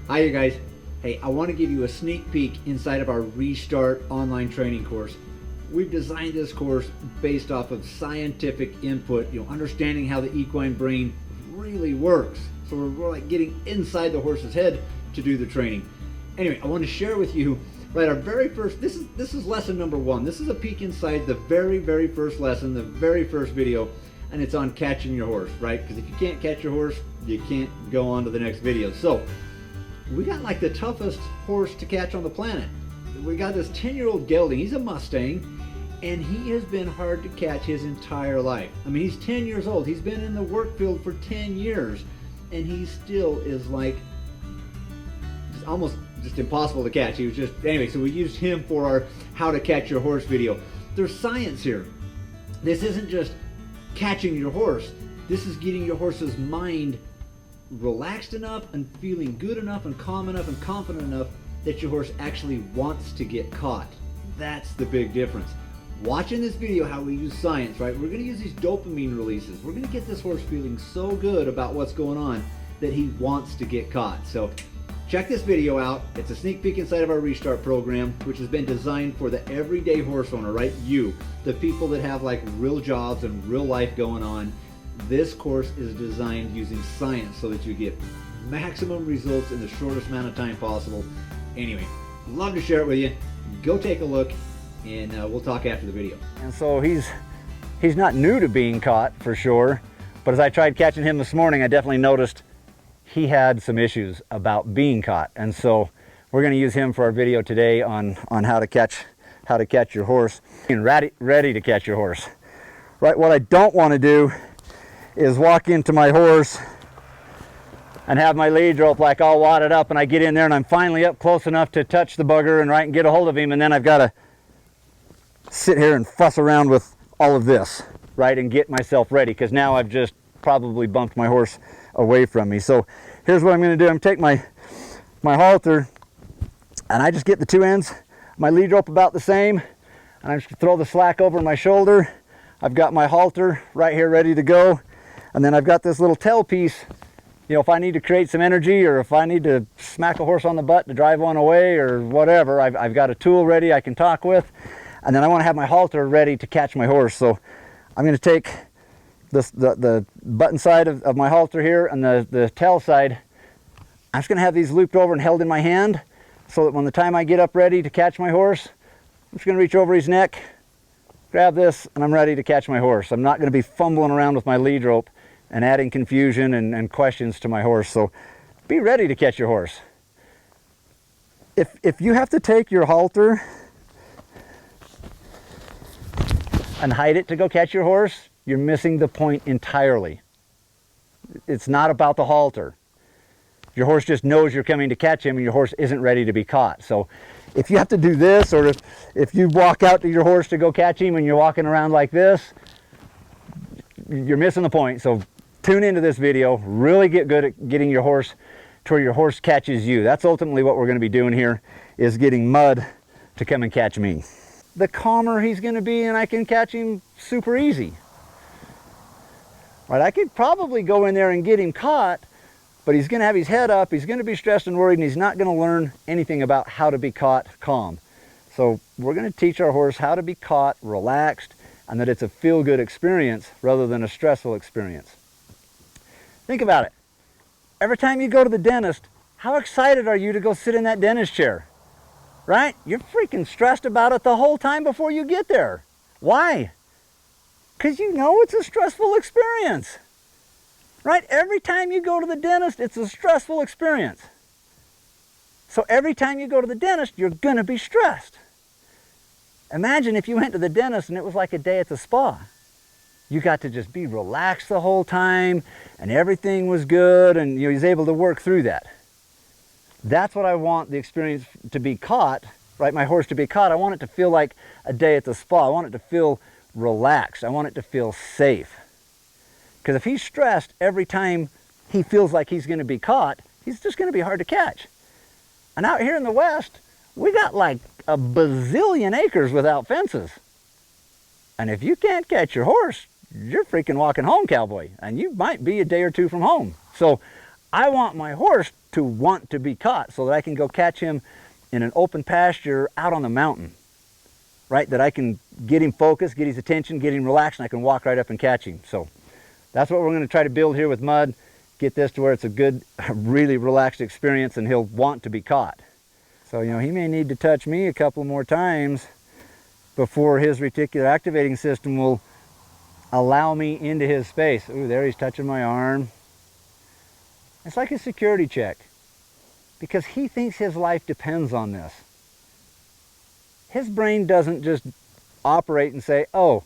Hi you guys. Hey, I want to give you a sneak peek inside of our Restart online training course. We've designed this course based off of scientific input, understanding how the equine brain really works. So we're like getting inside the horse's head to do the training. Anyway, I want to share with you, right, our very first, this is lesson number 1. This is a peek inside the very first lesson, the very first video, and it's on catching your horse, right? Because if you can't catch your horse, you can't go on to the next video. So we got like the toughest horse to catch on the planet. We got this 10-year-old gelding. He's a Mustang, and he has been hard to catch his entire life. I mean, he's 10 years old. He's been in the work field for 10 years, and he still is like almost just impossible to catch. He was just, anyway, so we used him for our how to catch your horse video. There's science here. This isn't just catching your horse. This is getting your horse's mind relaxed enough and feeling good enough and calm enough and confident enough that your horse actually wants to get caught. That's the big difference. Watching this video, how we use science, right? We're going to use these dopamine releases. We're going to get this horse feeling so good about what's going on that he wants to get caught. So check this video out. It's a sneak peek inside of our Restart program, which has been designed for the everyday horse owner, right? You, the people that have like real jobs and real life going on. This course is designed using science so that you get maximum results in the shortest amount of time possible. Anyway, love to share it with you. Go take a look, and we'll talk after the video. And so he's not new to being caught, for sure, but as I tried catching him this morning, I definitely noticed he had some issues about being caught. And so we're going to use him for our video today on how to catch your horse and ready to catch your horse. Right, what I don't want to do is walk into my horse and have my lead rope like all wadded up, and I get in there and I'm finally up close enough to touch the bugger and get a hold of him, and then I've got to sit here and fuss around with all of this, right, and get myself ready, because now I've just probably bumped my horse away from me. So here's what I'm going to do. I'm going to take my halter, and I just get the two ends, my lead rope about the same, and I'm just going to throw the slack over my shoulder. I've got my halter right here ready to go. And then I've got this little tail piece, if I need to create some energy, or if I need to smack a horse on the butt to drive one away or whatever, I've got a tool ready I can talk with. And then I want to have my halter ready to catch my horse. So I'm going to take the button side of my halter here and the tail side. I'm just going to have these looped over and held in my hand so that when the time I get up ready to catch my horse, I'm just going to reach over his neck, grab this, and I'm ready to catch my horse. I'm not going to be fumbling around with my lead rope and adding confusion and questions to my horse. So be ready to catch your horse. If you have to take your halter and hide it to go catch your horse, you're missing the point entirely. It's not about the halter. Your horse just knows you're coming to catch him, and your horse isn't ready to be caught. So if you have to do this, or if you walk out to your horse to go catch him and you're walking around like this, you're missing the point. So tune into this video, really get good at getting your horse to where your horse catches you. That's ultimately what we're going to be doing here, is getting Mud to come and catch me. The calmer he's going to be, and I can catch him super easy. Right, I could probably go in there and get him caught, but he's going to have his head up, he's going to be stressed and worried, and he's not going to learn anything about how to be caught calm. So we're going to teach our horse how to be caught relaxed, and that it's a feel-good experience rather than a stressful experience. Think about it. Every time you go to the dentist, how excited are you to go sit in that dentist chair? Right? You're freaking stressed about it the whole time before you get there. Why? Because you know it's a stressful experience. Right? Every time you go to the dentist, it's a stressful experience. So every time you go to the dentist, you're going to be stressed. Imagine if you went to the dentist and it was like a day at the spa. You got to just be relaxed the whole time, and everything was good, and he was able to work through that. That's what I want the experience to be caught, right? My horse to be caught. I want it to feel like a day at the spa. I want it to feel relaxed. I want it to feel safe. Because if he's stressed every time he feels like he's going to be caught, he's just going to be hard to catch. And out here in the West, we got like a bazillion acres without fences. And if you can't catch your horse, you're freaking walking home, cowboy. And you might be a day or two from home. So I want my horse to want to be caught so that I can go catch him in an open pasture out on the mountain, right? That I can get him focused, get his attention, get him relaxed, and I can walk right up and catch him. So that's what we're going to try to build here with Mud. Get this to where it's a good, really relaxed experience, and he'll want to be caught. So, you know, he may need to touch me a couple more times before his reticular activating system will allow me into his space. Ooh, there he's touching my arm. It's like a security check, because he thinks his life depends on this. His brain doesn't just operate and say, oh,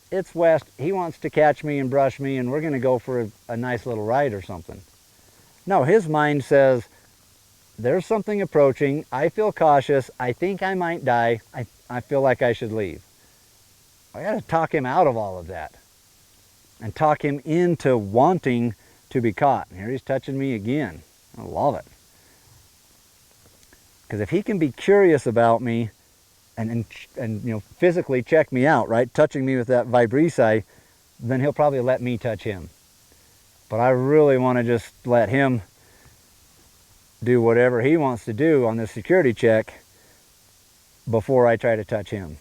it's West, he wants to catch me and brush me, and we're going to go for a nice little ride or something. No, his mind says, there's something approaching, I feel cautious, I think I might die, I feel like I should leave. I got to talk him out of all of that and talk him into wanting to be caught. And here he's touching me again. I love it. Because if he can be curious about me and you know, physically check me out, right, touching me with that vibrissae, then he'll probably let me touch him. But I really want to just let him do whatever he wants to do on this security check before I try to touch him.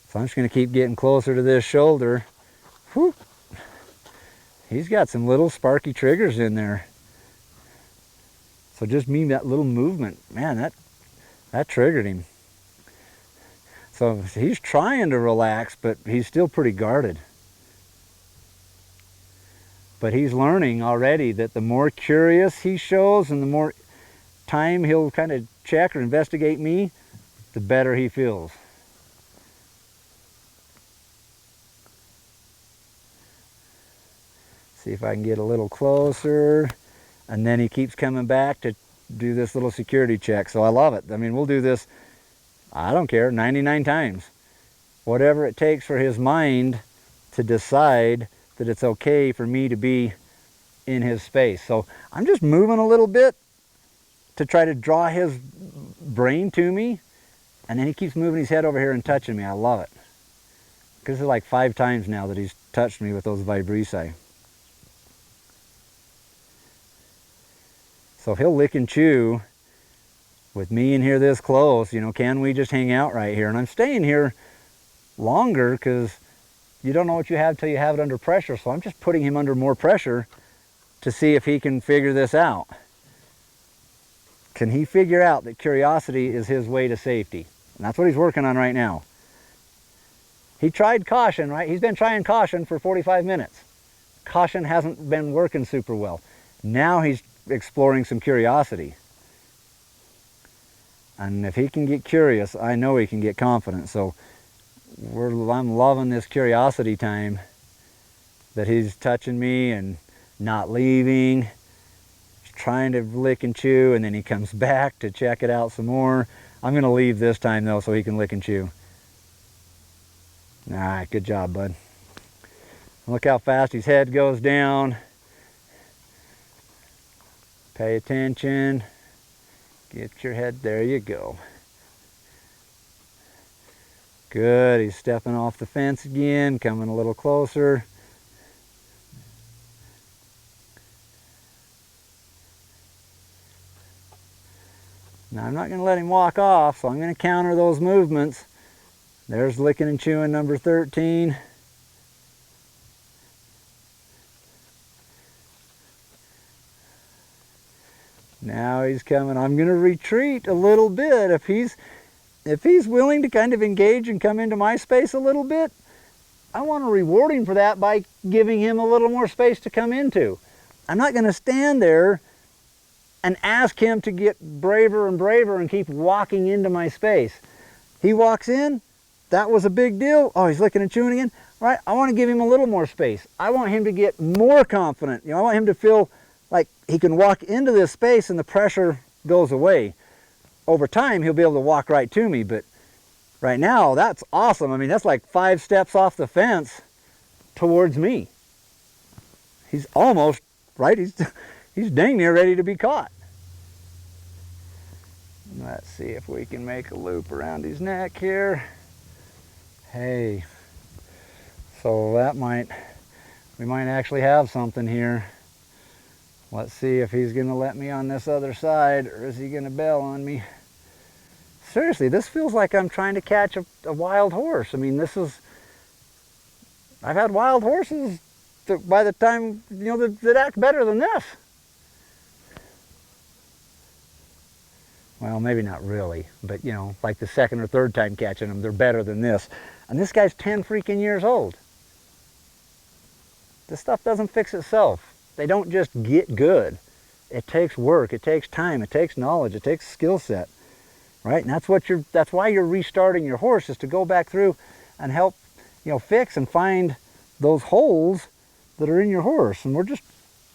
So I'm just going to keep getting closer to this shoulder. Whew. He's got some little sparky triggers in there. So just me, that little movement, man, that triggered him. So he's trying to relax, but he's still pretty guarded. But he's learning already that the more curious he shows and the more time he'll kind of check or investigate me, the better he feels. See if I can get a little closer. And then he keeps coming back to do this little security check. So I love it. I mean, we'll do this, I don't care, 99 times. Whatever it takes for his mind to decide that it's okay for me to be in his space. So I'm just moving a little bit to try to draw his brain to me. And then he keeps moving his head over here and touching me. I love it. Because it's like 5 times now that he's touched me with those vibrissae. So if he'll lick and chew with me in here this close, you know, can we just hang out right here? And I'm staying here longer because you don't know what you have till you have it under pressure. So I'm just putting him under more pressure to see if he can figure this out. Can he figure out that curiosity is his way to safety? And that's what he's working on right now. He tried caution, right? He's been trying caution for 45 minutes. Caution hasn't been working super well. Now he's exploring some curiosity. And if he can get curious, I know he can get confident. So I'm loving this curiosity time that he's touching me and not leaving. He's trying to lick and chew, and then he comes back to check it out some more. I'm going to leave this time though so he can lick and chew. All right, good job, bud. Look how fast his head goes down. Pay attention. Get your head, there you go. Good, he's stepping off the fence again, coming a little closer. Now I'm not going to let him walk off, so I'm going to counter those movements. There's licking and chewing number 13. Now he's coming. I'm going to retreat a little bit. If he's willing to kind of engage and come into my space a little bit, I want to reward him for that by giving him a little more space to come into. I'm not going to stand there and ask him to get braver and braver and keep walking into my space. He walks in, that was a big deal. Oh, he's licking and chewing again. All right, I want to give him a little more space. I want him to get more confident. You know, I want him to feel like he can walk into this space and the pressure goes away. Over time, he'll be able to walk right to me, but right now, that's awesome. I mean, that's like 5 steps off the fence towards me. He's almost, right? He's dang near ready to be caught. Let's see if we can make a loop around his neck here. Hey, so that might, We might actually have something here. Let's see if he's gonna let me on this other side, or is he gonna bail on me? Seriously, this feels like I'm trying to catch a wild horse. I mean, I've had wild horses that by the time, that act better than this. Well, maybe not really, but like the second or third time catching them, they're better than this. And this guy's 10 freaking years old. This stuff doesn't fix itself. They don't just get good. It takes work, it takes time, it takes knowledge, it takes skill set, right? And that's why you're restarting your horse, is to go back through and help, fix and find those holes that are in your horse. And we're just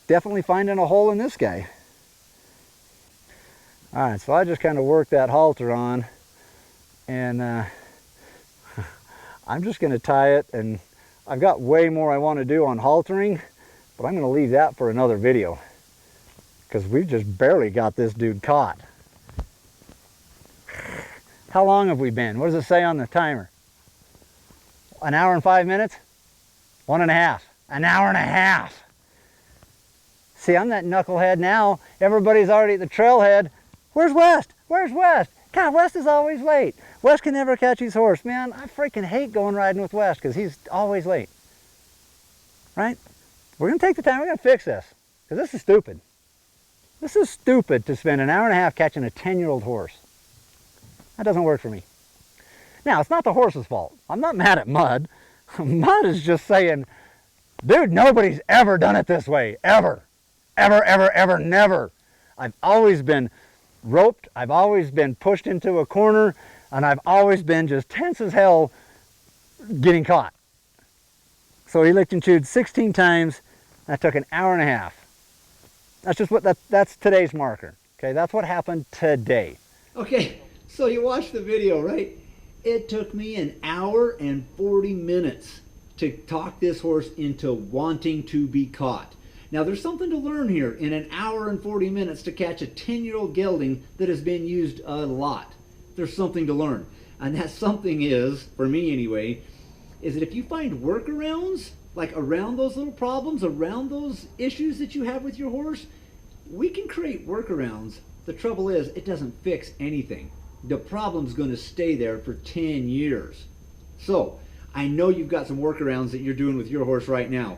definitely finding a hole in this guy. All right, so I just kind of worked that halter on, and I'm just going to tie it, and I've got way more I want to do on haltering, but I'm going to leave that for another video, because we've just barely got this dude caught. How long have we been? What does it say on the timer? An hour and 5 minutes? 1.5. An hour and a half. See, I'm that knucklehead now. Everybody's already at the trailhead. Where's West? Where's West? God, West is always late. West can never catch his horse. Man, I freaking hate going riding with West because he's always late. Right? We're going to take the time. We're going to fix this, because this is stupid. This is stupid to spend an hour and a half catching a 10-year-old horse. That doesn't work for me. Now, it's not the horse's fault. I'm not mad at Mud. Mud is just saying, dude, nobody's ever done it this way. Ever. Ever, ever, ever, never. I've always been roped. I've always been pushed into a corner, and I've always been just tense as hell getting caught. So he licked and chewed 16 times. That took an hour and a half. That's just that's today's marker. Okay, that's what happened today. Okay, so you watched the video, right? It took me an hour and 40 minutes to talk this horse into wanting to be caught. Now there's something to learn here in an hour and 40 minutes to catch a 10-year-old gelding that has been used a lot. There's something to learn. And that something is, for me anyway, is that if you find workarounds, like around those little problems, around those issues that you have with your horse, we can create workarounds. The trouble is, it doesn't fix anything. The problem's going to stay there for 10 years. So, I know you've got some workarounds that you're doing with your horse right now.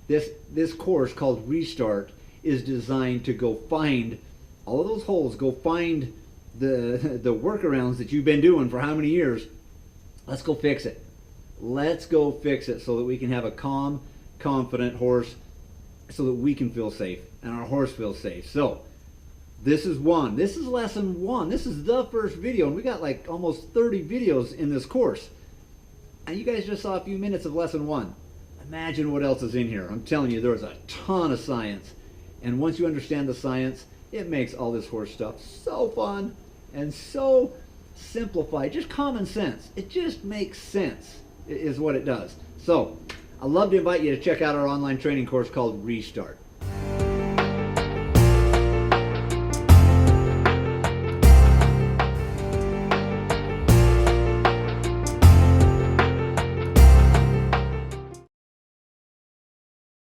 This course called Restart is designed to go find all of those holes, go find the workarounds that you've been doing for how many years. Let's go fix it. Let's go fix it so that we can have a calm, confident horse, so that we can feel safe and our horse feels safe. So this is one. This is lesson one. This is the first video, and we got like almost 30 videos in this course. And you guys just saw a few minutes of lesson one. Imagine what else is in here. I'm telling you, there's a ton of science. And once you understand the science, it makes all this horse stuff so fun and so simplified. Just common sense. It just makes sense is what it does. So I'd love to invite you to check out our online training course called Restart.